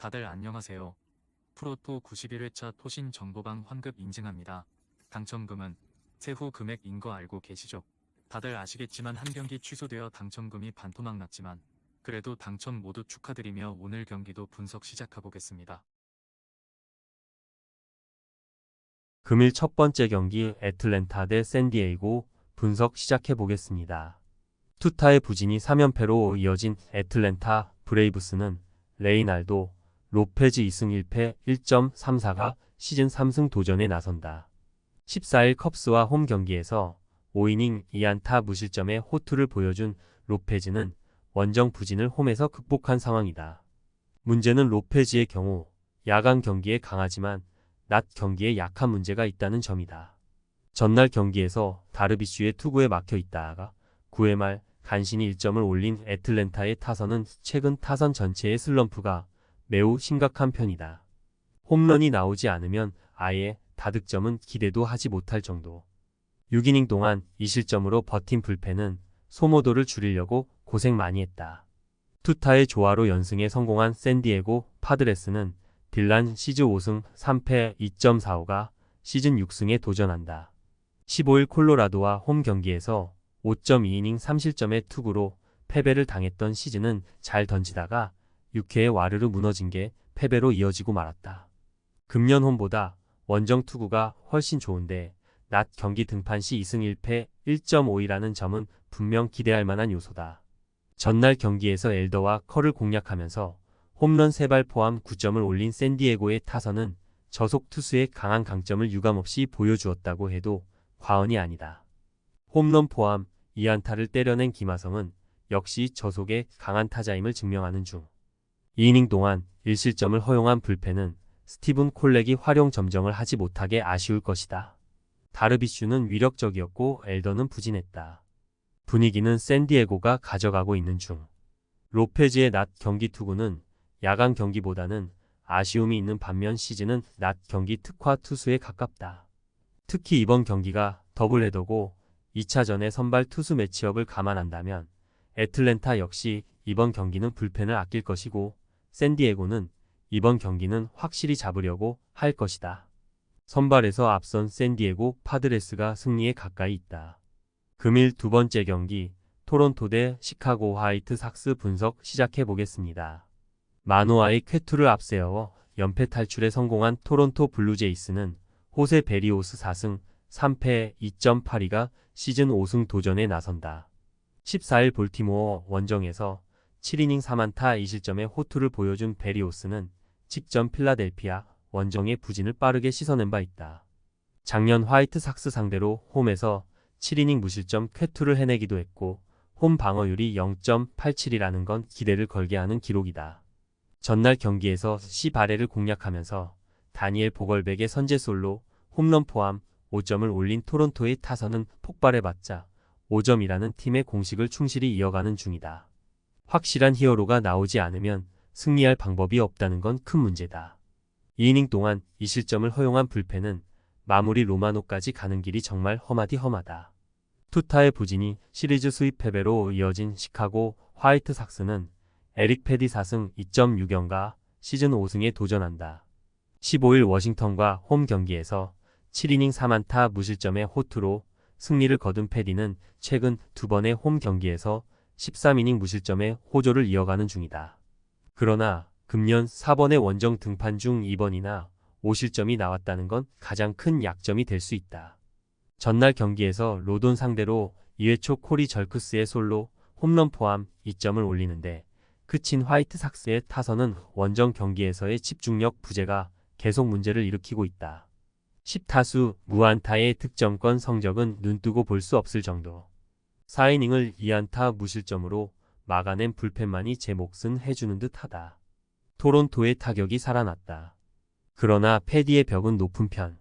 다들 안녕하세요. 프로토 91회차 토신 정보방 환급 인증합니다. 당첨금은 세후 금액인 거 알고 계시죠? 다들 아시겠지만 한 경기 취소되어 당첨금이 반토막 났지만 그래도 당첨 모두 축하드리며 오늘 경기도 분석 시작해보겠습니다. 금일 첫 번째 경기 애틀랜타 대 샌디에이고 분석 시작해 보겠습니다. 투타의 부진이 3연패로 이어진 애틀랜타 브레이브스는 레이날도, 로페즈 2승 1패 1.34가 시즌 3승 도전에 나선다. 14일 컵스와 홈 경기에서 5이닝 2안타 무실점의 호투를 보여준 로페즈는 원정 부진을 홈에서 극복한 상황이다. 문제는 로페즈의 경우 야간 경기에 강하지만 낮 경기에 약한 문제가 있다는 점이다. 전날 경기에서 다르비슈의 투구에 막혀 있다가 9회 말 간신히 1점을 올린 애틀랜타의 타선은 최근 타선 전체의 슬럼프가 매우 심각한 편이다. 홈런이 나오지 않으면 아예 다득점은 기대도 하지 못할 정도. 6이닝 동안 2실점으로 버틴 불펜은 소모도를 줄이려고 고생 많이 했다. 투타의 조화로 연승에 성공한 샌디에고 파드레스는 딜란 시즌 5승 3패 2.45가 시즌 6승에 도전한다. 15일 콜로라도와 홈 경기에서 5.2이닝 3실점의 투구로 패배를 당했던 시즌은 잘 던지다가 6회에 와르르 무너진 게 패배로 이어지고 말았다. 금년 홈보다 원정 투구가 훨씬 좋은데 낮 경기 등판 시 2승 1패 1.52라는 점은 분명 기대할 만한 요소다. 전날 경기에서 엘더와 컬을 공략하면서 홈런 3발 포함 9점을 올린 샌디에고의 타선은 저속 투수의 강한 강점을 유감없이 보여주었다고 해도 과언이 아니다. 홈런 포함 2안타를 때려낸 김하성은 역시 저속의 강한 타자임을 증명하는 중. 2이닝 동안 1실점을 허용한 불펜은 스티븐 콜렉이 활용 점정을 하지 못하게 아쉬울 것이다. 다르비슈는 위력적이었고 엘더는 부진했다. 분위기는 샌디에고가 가져가고 있는 중. 로페즈의 낮 경기 투구는 야간 경기보다는 아쉬움이 있는 반면 시즌은 낮 경기 특화 투수에 가깝다. 특히 이번 경기가 더블헤더고 2차전의 선발 투수 매치업을 감안한다면 애틀랜타 역시 이번 경기는 불펜을 아낄 것이고 샌디에고는 이번 경기는 확실히 잡으려고 할 것이다. 선발에서 앞선 샌디에고 파드레스가 승리에 가까이 있다. 금일 두 번째 경기 토론토 대 시카고 화이트삭스 분석 시작해 보겠습니다. 마노아의 쾌투를 앞세워 연패 탈출에 성공한 토론토 블루제이스는 호세 베리오스 4승 3패 2.82가 시즌 5승 도전에 나선다. 14일 볼티모어 원정에서 7이닝 3안타 2실점의 호투를 보여준 베리오스는 직전 필라델피아 원정의 부진을 빠르게 씻어낸 바 있다. 작년 화이트삭스 상대로 홈에서 7이닝 무실점 쾌투를 해내기도 했고 홈 방어율이 0.87이라는 건 기대를 걸게 하는 기록이다. 전날 경기에서 시바레를 공략하면서 다니엘 보걸백의 선제솔로 홈런 포함 5점을 올린 토론토의 타선은 폭발해봤자 5점이라는 팀의 공식을 충실히 이어가는 중이다. 확실한 히어로가 나오지 않으면 승리할 방법이 없다는 건 큰 문제다. 2이닝 동안 2실점을 허용한 불펜은 마무리 로마노까지 가는 길이 정말 험하다. 투타의 부진이 시리즈 수입 패배로 이어진 시카고 화이트삭스는 에릭 패디 4승 2.6연가 시즌 5승에 도전한다. 15일 워싱턴과 홈 경기에서 7이닝 3안타 무실점의 호투로 승리를 거둔 패디는 최근 두 번의 홈 경기에서 13이닝 무실점의 호조를 이어가는 중이다. 그러나 금년 4번의 원정 등판 중 2번이나 5실점이 나왔다는 건 가장 큰 약점이 될 수 있다. 전날 경기에서 로돈 상대로 2회 초 코리 절크스의 솔로 홈런 포함 2점을 올리는데 그친 화이트삭스의 타선은 원정 경기에서의 집중력 부재가 계속 문제를 일으키고 있다. 10타수 무안타의 득점권 성적은 눈뜨고 볼 수 없을 정도. 4이닝을 2안타 무실점으로 막아낸 불펜만이 제 몫은 해주는 듯하다. 토론토의 타격이 살아났다. 그러나 패디의 벽은 높은 편.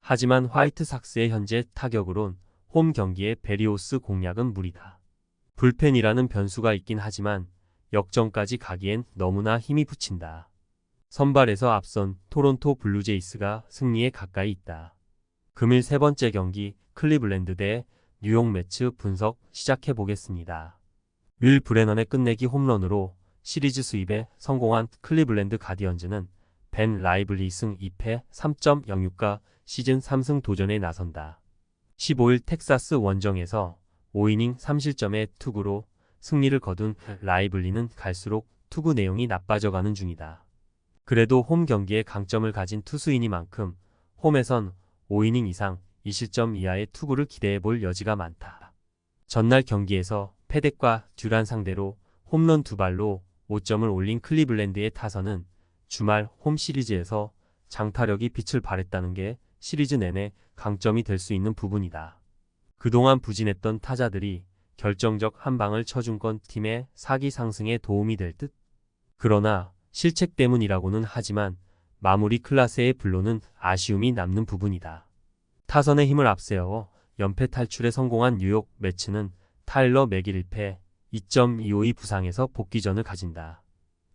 하지만 화이트삭스의 현재 타격으론 홈 경기의 베리오스 공략은 무리다. 불펜이라는 변수가 있긴 하지만 역전까지 가기엔 너무나 힘이 붙인다. 선발에서 앞선 토론토 블루제이스가 승리에 가까이 있다. 금일 세 번째 경기 클리블랜드 대 뉴욕 매츠 분석 시작해 보겠습니다. 윌 브레넌의 끝내기 홈런으로 시리즈 수입에 성공한 클리블랜드 가디언즈는 벤 라이블리 승 2패 3.06가 시즌 3승 도전에 나선다. 15일 텍사스 원정에서 5이닝 3실점의 투구로 승리를 거둔 라이블리는 갈수록 투구 내용이 나빠져가는 중이다. 그래도 홈 경기에 강점을 가진 투수이니만큼 홈에선 5이닝 이상 2실점 이하의 투구를 기대해볼 여지가 많다. 전날 경기에서 패덱과 듀란 상대로 홈런 2발로 5점을 올린 클리블랜드의 타선은 주말 홈 시리즈에서 장타력이 빛을 발했다는 게 시리즈 내내 강점이 될 수 있는 부분이다. 그동안 부진했던 타자들이 결정적 한 방을 쳐준 건 팀의 사기 상승에 도움이 될 듯? 그러나 실책 때문이라고는 하지만 마무리 클라스의 불로는 아쉬움이 남는 부분이다. 타선의 힘을 앞세워 연패 탈출에 성공한 뉴욕 매츠는 타일러 맥일 1패 2.252 부상에서 복귀전을 가진다.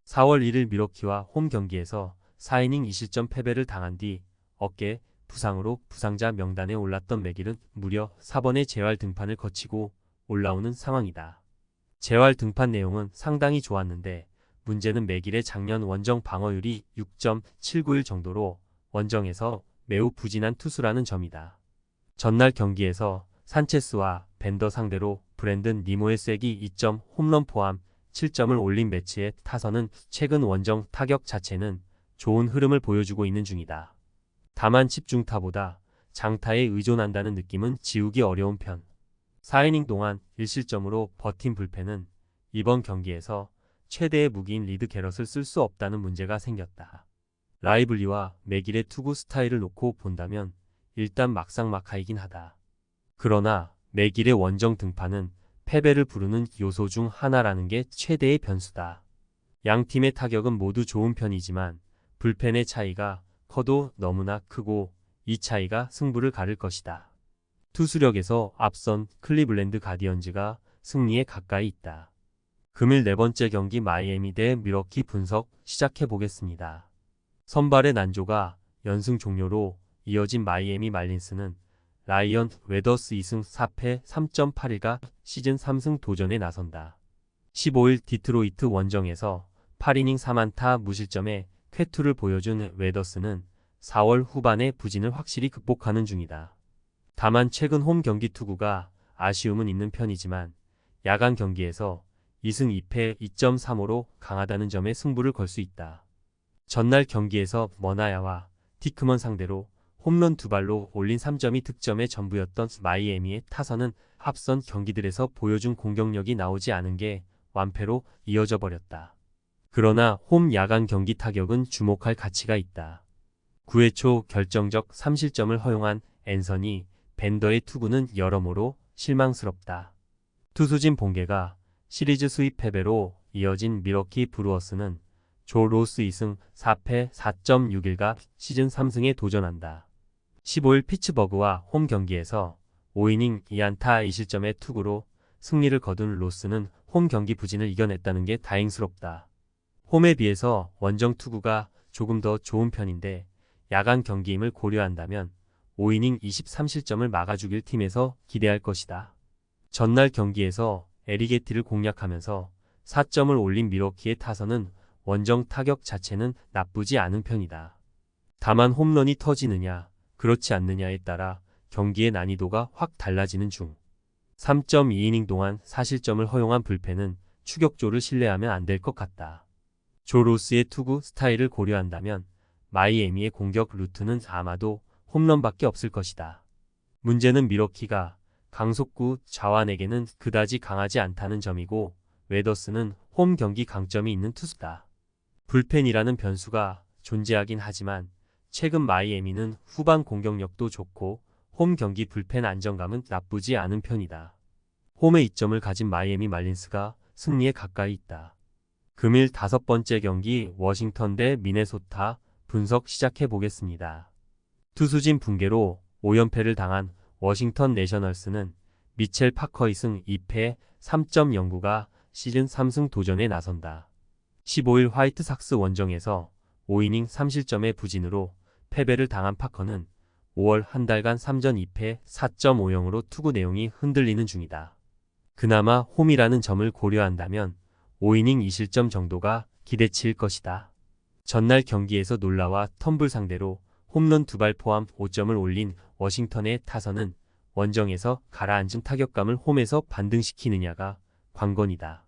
4월 1일 밀워키와 홈 경기에서 4이닝 2실점 패배를 당한 뒤 어깨 부상으로 부상자 명단에 올랐던 맥일은 무려 4번의 재활 등판을 거치고 올라오는 상황이다. 재활 등판 내용은 상당히 좋았는데 문제는 맥일의 작년 원정 방어율이 6.791 정도로 원정에서 매우 부진한 투수라는 점이다. 전날 경기에서 산체스와 벤더 상대로 브랜든 니모의 쐐기 2점 홈런 포함 7점을 올린 매치의 타선은 최근 원정 타격 자체는 좋은 흐름을 보여주고 있는 중이다. 다만 집중타보다 장타에 의존한다는 느낌은 지우기 어려운 편. 4이닝 동안 1실점으로 버틴 불펜은 이번 경기에서 최대의 무기인 리드 게럿을 쓸 수 없다는 문제가 생겼다. 라이블리와 맥일의 투구 스타일을 놓고 본다면 일단 막상막하이긴 하다. 그러나 맥일의 원정 등판은 패배를 부르는 요소 중 하나라는 게 최대의 변수다. 양 팀의 타격은 모두 좋은 편이지만 불펜의 차이가 커도 너무나 크고 이 차이가 승부를 가를 것이다. 투수력에서 앞선 클리블랜드 가디언즈가 승리에 가까이 있다. 금일 네 번째 경기 마이애미 대 밀워키 분석 시작해 보겠습니다. 선발의 난조가 연승 종료로 이어진 마이애미 말린스는 라이언 웨더스 2승 4패 3.81가 시즌 3승 도전에 나선다. 15일 디트로이트 원정에서 8이닝 4안타 무실점의 쾌투를 보여준 웨더스는 4월 후반의 부진을 확실히 극복하는 중이다. 다만 최근 홈 경기 투구가 아쉬움은 있는 편이지만 야간 경기에서 2승 2패 2.35로 강하다는 점에 승부를 걸 수 있다. 전날 경기에서 머나야와 티크먼 상대로 홈런 2발로 올린 3점이 득점의 전부였던 마이애미의 타선은 앞선 경기들에서 보여준 공격력이 나오지 않은 게 완패로 이어져 버렸다. 그러나 홈 야간 경기 타격은 주목할 가치가 있다. 9회 초 결정적 3실점을 허용한 앤서니 벤더의 투구는 여러모로 실망스럽다. 투수진 본계가 시리즈 수입 패배로 이어진 밀워키 브루어스는 조 로스 2승 4패 4.61가 시즌 3승에 도전한다. 15일 피츠버그와 홈 경기에서 5이닝 2안타 2실점의 투구로 승리를 거둔 로스는 홈 경기 부진을 이겨냈다는 게 다행스럽다. 홈에 비해서 원정 투구가 조금 더 좋은 편인데 야간 경기임을 고려한다면 5이닝 23실점을 막아주길 팀에서 기대할 것이다. 전날 경기에서 에리게티를 공략하면서 4점을 올린 밀워키의 타선은 원정 타격 자체는 나쁘지 않은 편이다. 다만 홈런이 터지느냐 그렇지 않느냐에 따라 경기의 난이도가 확 달라지는 중. 3.2이닝 동안 4실점을 허용한 불펜은 추격조를 신뢰하면 안 될 것 같다. 조 로스의 투구 스타일을 고려한다면 마이애미의 공격 루트는 아마도 홈런밖에 없을 것이다. 문제는 밀워키가 강속구 좌완에게는 그다지 강하지 않다는 점이고 웨더스는 홈 경기 강점이 있는 투수다. 불펜이라는 변수가 존재하긴 하지만 최근 마이애미는 후반 공격력도 좋고 홈 경기 불펜 안정감은 나쁘지 않은 편이다. 홈에 이점을 가진 마이애미 말린스가 승리에 가까이 있다. 금일 5번째 경기 워싱턴 대 미네소타 분석 시작해 보겠습니다. 투수진 붕괴로 5연패를 당한 워싱턴 내셔널스는 미첼 파커 2승 2패 3.09가 시즌 3승 도전에 나선다. 15일 화이트삭스 원정에서 5이닝 3실점의 부진으로 패배를 당한 파커는 5월 한 달간 3전 2패 4.50으로 투구 내용이 흔들리는 중이다. 그나마 홈이라는 점을 고려한다면 5이닝 2실점 정도가 기대치일 것이다. 전날 경기에서 놀라와 텀블 상대로 홈런 2발 포함 5점을 올린 워싱턴의 타선은 원정에서 가라앉은 타격감을 홈에서 반등시키느냐가 관건이다.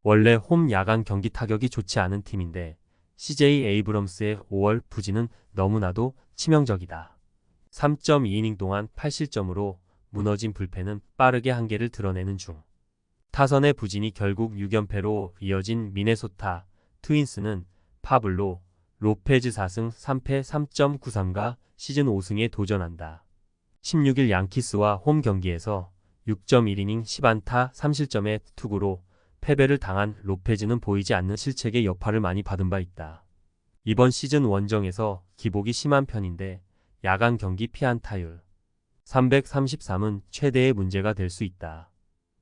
원래 홈 야간 경기 타격이 좋지 않은 팀인데 CJ 에이브럼스의 5월 부진은 너무나도 치명적이다. 3.2이닝 동안 8실점으로 무너진 불펜은 빠르게 한계를 드러내는 중. 타선의 부진이 결국 6연패로 이어진 미네소타 트윈스는 파블로 로페즈 4승 3패 3.93가 시즌 5승에 도전한다. 16일 양키스와 홈 경기에서 6.1이닝 10안타 3실점의 투구로 패배를 당한 로페즈는 보이지 않는 실책의 여파를 많이 받은 바 있다. 이번 시즌 원정에서 기복이 심한 편인데 야간 경기 피안타율 333은 최대의 문제가 될 수 있다.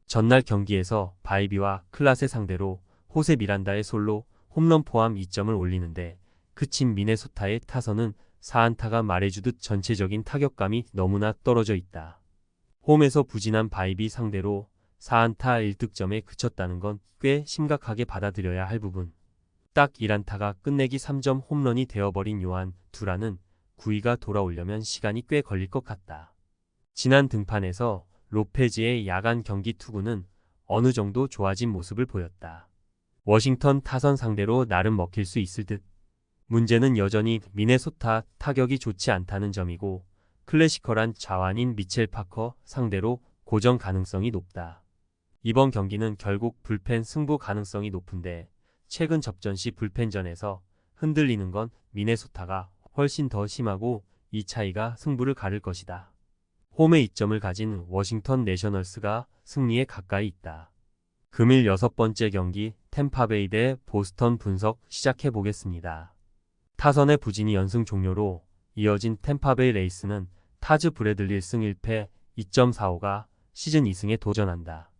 전날 경기에서 바이비와 클라세 상대로 호세 미란다의 솔로 홈런 포함 2점을 올리는데 그친 미네소타의 타선은 4안타가 말해주듯 전체적인 타격감이 너무나 떨어져 있다. 홈에서 부진한 바이비 상대로 4안타 1득점에 그쳤다는 건 꽤 심각하게 받아들여야 할 부분. 딱 1안타가 끝내기 3점 홈런이 되어버린 요한 두라는 9위가 돌아오려면 시간이 꽤 걸릴 것 같다. 지난 등판에서 로페즈의 야간 경기 투구는 어느 정도 좋아진 모습을 보였다. 워싱턴 타선 상대로 나름 먹힐 수 있을 듯. 문제는 여전히 미네소타 타격이 좋지 않다는 점이고 클래시컬한 자완인 미첼 파커 상대로 고정 가능성이 높다. 이번 경기는 결국 불펜 승부 가능성이 높은데 최근 접전 시 불펜전에서 흔들리는 건 미네소타가 훨씬 더 심하고 이 차이가 승부를 가를 것이다. 홈에 이점을 가진 워싱턴 내셔널스가 승리에 가까이 있다. 금일 6번째 경기 템파베이 대 보스턴 분석 시작해 보겠습니다. 타선의 부진이 연승 종료로 이어진 템파베이 레이스는 타즈 브래들리 1승 1패 2.45가 시즌 2승에 도전한다.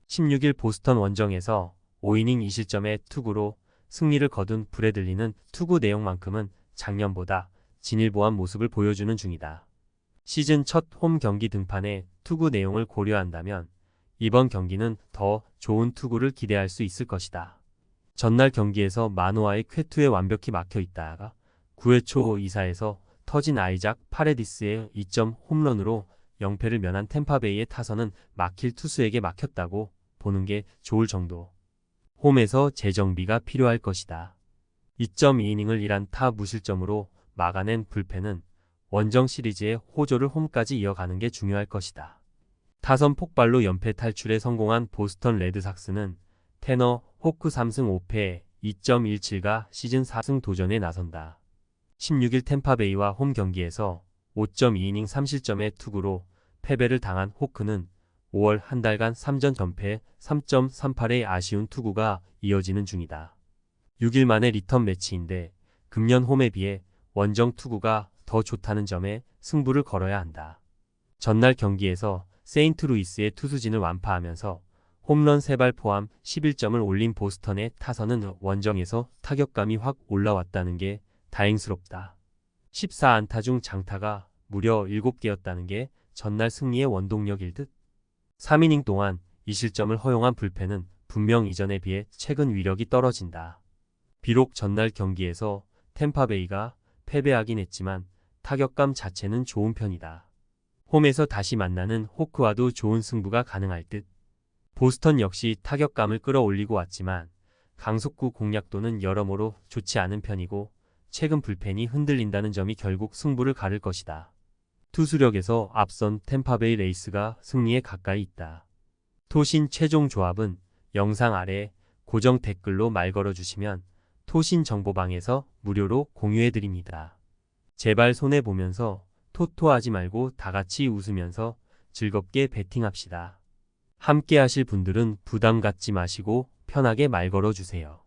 16일 보스턴 원정에서 5이닝 2실점의 투구로 승리를 거둔 브래들리는 투구 내용만큼은 작년보다 진일보한 모습을 보여주는 중이다. 시즌 첫 홈 경기 등판에 투구 내용을 고려한다면 이번 경기는 더 좋은 투구를 기대할 수 있을 것이다. 전날 경기에서 마노아의 쾌투에 완벽히 막혀 있다가 9회 초 2사에서 터진 아이작 파레디스의 2점 홈런으로 0패를 면한 템파베이의 타선은 막힐 투수에게 막혔다고 보는 게 좋을 정도. 홈에서 재정비가 필요할 것이다. 2.2이닝을 1안타 무실점으로 막아낸 불펜은 원정 시리즈의 호조를 홈까지 이어가는 게 중요할 것이다. 타선 폭발로 연패 탈출에 성공한 보스턴 레드삭스는 테너 호크 3승 5패 2.17가 시즌 4승 도전에 나선다. 16일 템파베이와 홈 경기에서 5.2이닝 3실점의 투구로 패배를 당한 호크는 5월 한 달간 3전 전패 3.38의 아쉬운 투구가 이어지는 중이다. 6일 만에 리턴 매치인데 금년 홈에 비해 원정 투구가 더 좋다는 점에 승부를 걸어야 한다. 전날 경기에서 세인트루이스의 투수진을 완파하면서 홈런 3발 포함 11점을 올린 보스턴의 타선은 원정에서 타격감이 확 올라왔다는 게 다행스럽다. 14안타 중 장타가 무려 7개였다는 게 전날 승리의 원동력일 듯. 3이닝 동안 2실점을 허용한 불펜은 분명 이전에 비해 최근 위력이 떨어진다. 비록 전날 경기에서 템파베이가 패배하긴 했지만 타격감 자체는 좋은 편이다. 홈에서 다시 만나는 호크와도 좋은 승부가 가능할 듯. 보스턴 역시 타격감을 끌어올리고 왔지만 강속구 공략도는 여러모로 좋지 않은 편이고 최근 불펜이 흔들린다는 점이 결국 승부를 가를 것이다. 투수력에서 앞선 템파베이 레이스가 승리에 가까이 있다. 토신 최종 조합은 영상 아래 고정 댓글로 말 걸어주시면 토신 정보방에서 무료로 공유해드립니다. 제발 손해보면서 토토하지 말고 다같이 웃으면서 즐겁게 베팅합시다. 함께 하실 분들은 부담 갖지 마시고 편하게 말 걸어주세요.